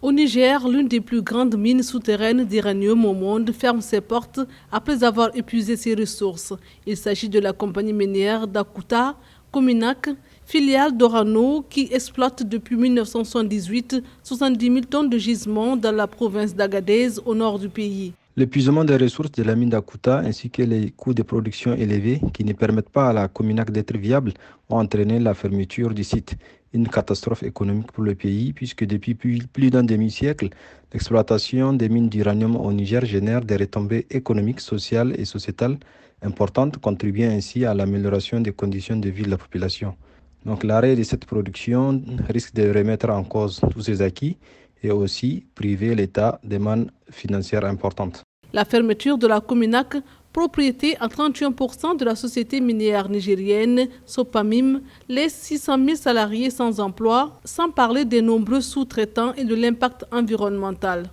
Au Niger, l'une des plus grandes mines souterraines d'uranium au monde ferme ses portes après avoir épuisé ses ressources. Il s'agit de la compagnie minière d'Akuta, Cominac, filiale d'Orano, qui exploite depuis 1978 70 000 tonnes de gisements dans la province d'Agadez, au nord du pays. L'épuisement des ressources de la mine d'Akuta ainsi que les coûts de production élevés qui ne permettent pas à la Cominac d'être viable ont entraîné la fermeture du site. Une catastrophe économique pour le pays puisque depuis plus d'un demi-siècle, l'exploitation des mines d'uranium au Niger génère des retombées économiques, sociales et sociétales importantes, contribuant ainsi à l'amélioration des conditions de vie de la population. Donc l'arrêt de cette production risque de remettre en cause tous ces acquis et aussi priver l'État de mannes financières importantes. La fermeture de la Cominac, propriété à 31% de la société minière nigérienne Sopamim, laisse 600 000 salariés sans emploi, sans parler des nombreux sous-traitants et de l'impact environnemental.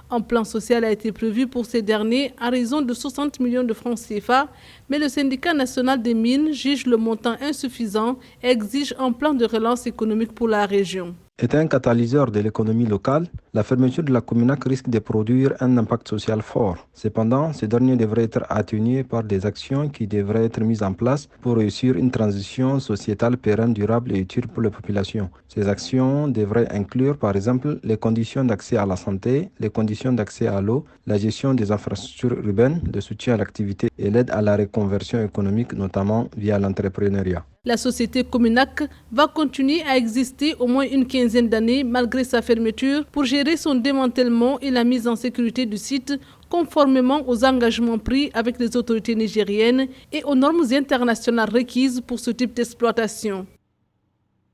Un plan social a été prévu pour ces derniers à raison de 60 millions de francs CFA, mais le syndicat national des mines juge le montant insuffisant et exige un plan de relance économique pour la région. Étant un catalyseur de l'économie locale, la fermeture de la Cominac risque de produire un impact social fort. Cependant, ce dernier devrait être atténué par des actions qui devraient être mises en place pour réussir une transition sociétale pérenne, durable et utile pour la population. Ces actions devraient inclure, par exemple, les conditions d'accès à la santé, les conditions d'accès à l'eau, la gestion des infrastructures urbaines, le soutien à l'activité et l'aide à la reconversion économique, notamment via l'entrepreneuriat. La société Cominac va continuer à exister au moins une quinzaine d'années malgré sa fermeture pour gérer son démantèlement et la mise en sécurité du site conformément aux engagements pris avec les autorités nigériennes et aux normes internationales requises pour ce type d'exploitation.